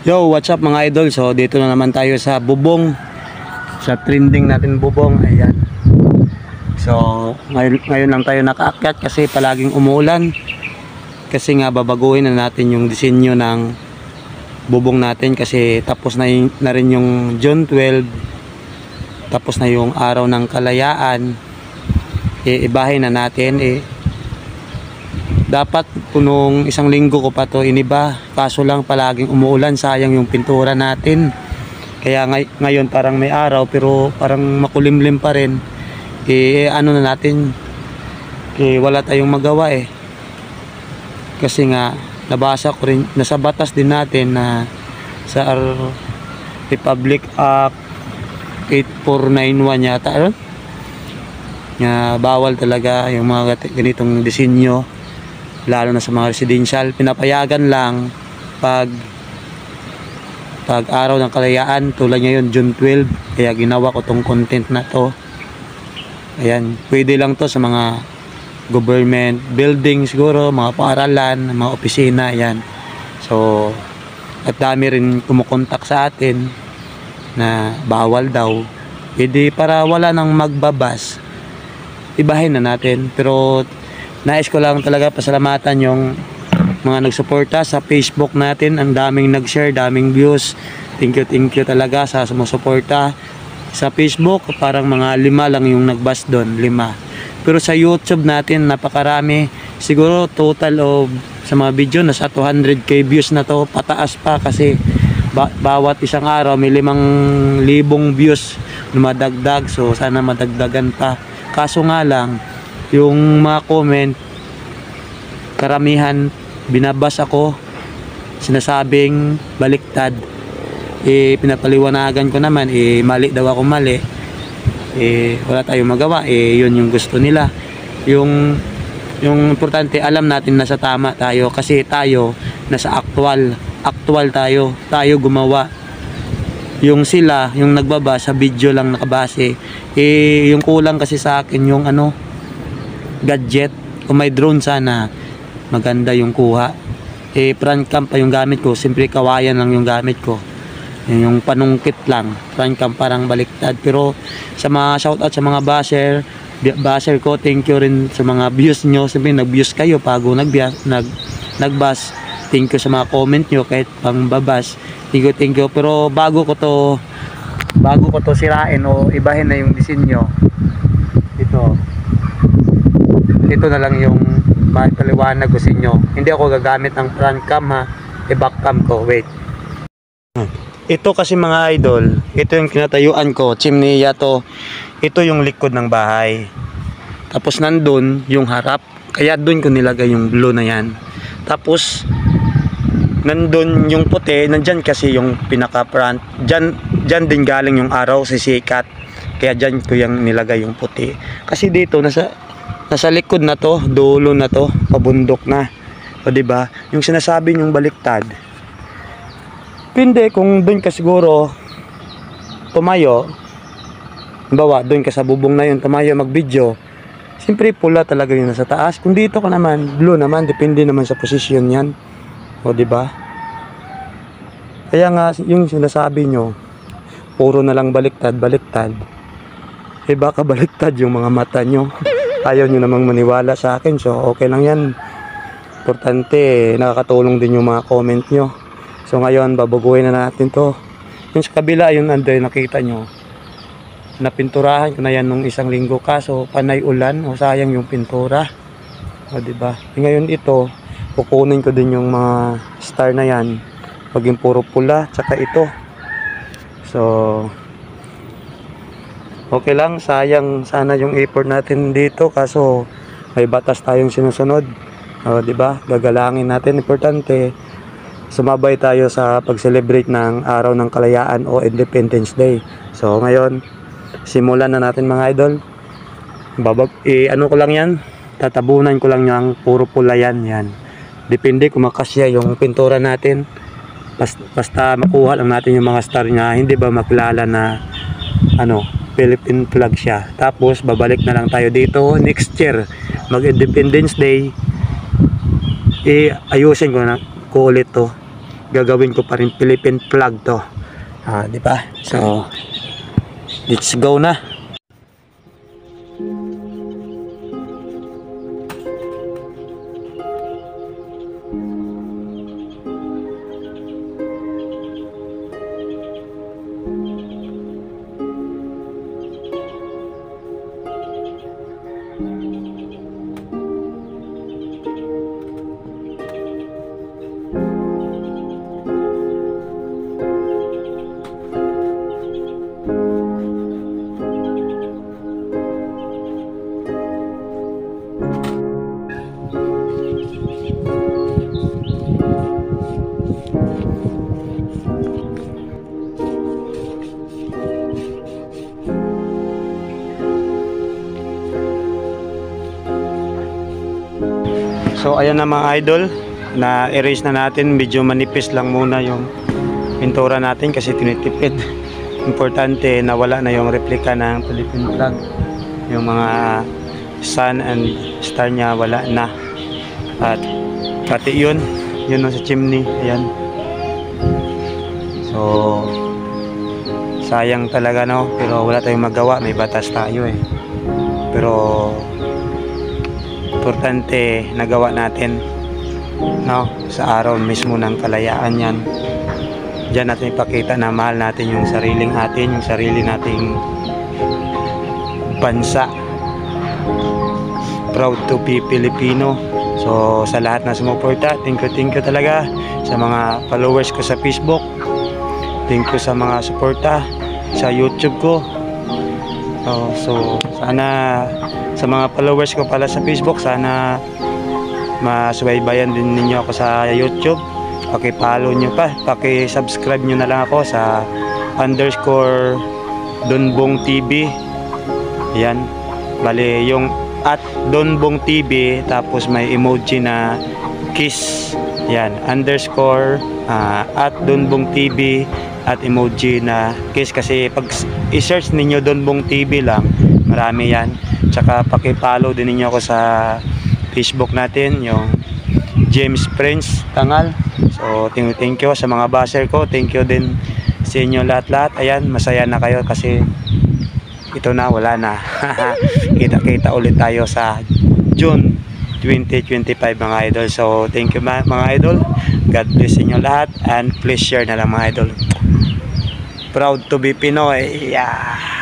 Yo, what's up mga idol? So dito na naman tayo sa bubong, sa trending natin bubong. Ayan. So ngayon lang tayo nakaakyat kasi palaging umuulan. Kasi nga babaguhin na natin yung disenyo ng bubong natin kasi tapos na rin yung June 12. Tapos na yung araw ng kalayaan. Ibahin na natin dapat punong isang linggo ko pa to iniba, kaso lang palaging umuulan, sayang yung pintura natin. Kaya ngayon parang may araw pero parang makulimlim pa rin. Ano na natin, wala tayong magawa kasi nga nabasa ko rin, nasa batas din natin na sa Republic Act 8491 yata nga bawal talaga yung mga ganitong disenyo, lalo na sa mga residential. Pinapayagan lang pag araw ng kalayaan, tulad ngayon June 12. Kaya ginawa ko tong content na to. Ayan, pwede lang to sa mga government building siguro, mga paaralan, mga opisina. Ayan. So at dami rin kumukontak sa atin na bawal daw. Pwede para wala nang magbabas, ibahin na natin. Pero nais ko lang talaga pasalamatan yung mga nagsuporta sa Facebook natin. Ang daming nag-share, daming views. Thank you talaga sa sumusuporta. Sa Facebook parang mga 5 lang yung nagbas doon, 5. Pero sa YouTube natin napakarami. Siguro total of sa mga video nasa 200k views na to, pataas pa kasi bawat isang araw may 5,000 views lumadagdag. So sana madagdagan pa. Kaso nga lang yung mga comment, karamihan binabas ako, sinasabing baliktad. Pinapaliwanagan ko naman, mali daw ako, mali. Wala tayong magawa, yun yung gusto nila. Yung importante, alam natin nasa tama tayo kasi tayo nasa actual tayo gumawa. Yung sila, yung nagbaba sa video lang nakabase. Yung kulang kasi sa akin yung gadget. Kung may drone sana maganda yung kuha. Front cam pa yung gamit ko, simple kawayan lang yung gamit ko. Yung panungkit lang, front cam parang baliktad. Pero sa mga shoutout sa mga basher ko, thank you rin sa mga views nyo. Simple nag-views kayo bago nagbas. Thank you sa mga comment nyo kahit pang babas. Thank you. Pero bago ko to sirain o ibahin na yung disenyo, ito na lang yung paliwanag ko sa inyo. Hindi ako gagamit ng front cam back cam ko. Wait. Ito kasi mga idol, ito yung kinatayuan ko, chimneya to. Ito yung likod ng bahay. Tapos nandun yung harap. Kaya dun ko nilagay yung blue na yan. Tapos nandun yung puti, nandyan kasi yung pinaka front. Dyan din galing yung araw, sisikat. Kaya dyan ko yung nilagay yung puti. Kasi dito nasa likod na to, dulo na to, pabundok na. O diba? Yung sinasabi nyong baliktad. Hindi, kung doon ka siguro tumayo, bawa doon ka sa bubong na yun, tumayo mag-video, siyempre pula talaga yun nasa taas. Kung dito ka naman, blue naman, depende naman sa posisyon yan. O diba? Kaya nga, yung sinasabi nyo, puro na lang baliktad. Baka baliktad yung mga mata nyo. Ayaw nyo namang maniwala sa akin, so okay lang yan. Importante, nakakatulong din yung mga comment nyo. So ngayon, babaguhin na natin to. Yung sa kabila, yun Andre, nakita nyo, napinturahan ko na yan nung isang linggo, kaso panay ulan, o sayang yung pintura. O diba? Ngayon ito, kukunin ko din yung mga star na yan, maging puro pula, tsaka ito. So okay lang, sayang sana yung effort natin dito, kaso may batas tayong sinusunod. O diba? Gagalangin natin, importante sumabay tayo sa pag-celebrate ng araw ng kalayaan o Independence Day. So ngayon, simulan na natin mga idol. Ano ko lang yan, tatabunan ko lang yung puro pula yan. Depende kung makasya yung pintura natin. Basta makuha lang natin yung mga star nga, hindi ba makilala na Philippine flag siya. Tapos babalik na lang tayo dito next year, mag Independence Day. Ayusin ko ulit to. gagawin ko pa rin Philippine flag to. Di ba? So, let's go na. So ayan na mga idol, na erase na natin, medyo manipis lang muna yung pintura natin kasi tinitipid. Importante na wala na yung replika ng Philippine flag, yung mga sun and star niya wala na, at pati yun sa chimney, ayan. So sayang talaga, no, pero wala tayong magawa, may batas tayo pero importante nagawa natin, no, sa araw mismo ng kalayaan yan. Diyan natin ipakita na mahal natin yung sariling atin, yung sarili nating bansa. Proud to be Filipino. So sa lahat na sumuporta, thank you talaga. Sa mga followers ko sa Facebook, thank you sa mga suporta sa YouTube ko. So sana sa mga followers ko pala sa Facebook, sana masubaybayan din ninyo ako sa YouTube. Paki-follow nyo pa, paki-subscribe nyo na lang ako sa _Donbong TV. Yan, bali yung @Donbong TV, tapos may emoji na kiss. Yan, _@Donbong TV at emoji na kiss, kasi pag i-search ninyo Donbong TV lang, marami yan. Tsaka paki-follow din ninyo ako sa Facebook natin, yung James Prince Tangal. So thank you sa mga basher ko, thank you din sa inyo lahat-lahat. Ayan, masaya na kayo kasi ito na, wala na. Kita-kita ulit tayo sa June 2025 mga idol. So thank you mga idol, God bless inyo lahat, and please share na lang mga idol. Proud to be Pinoy. Yeah.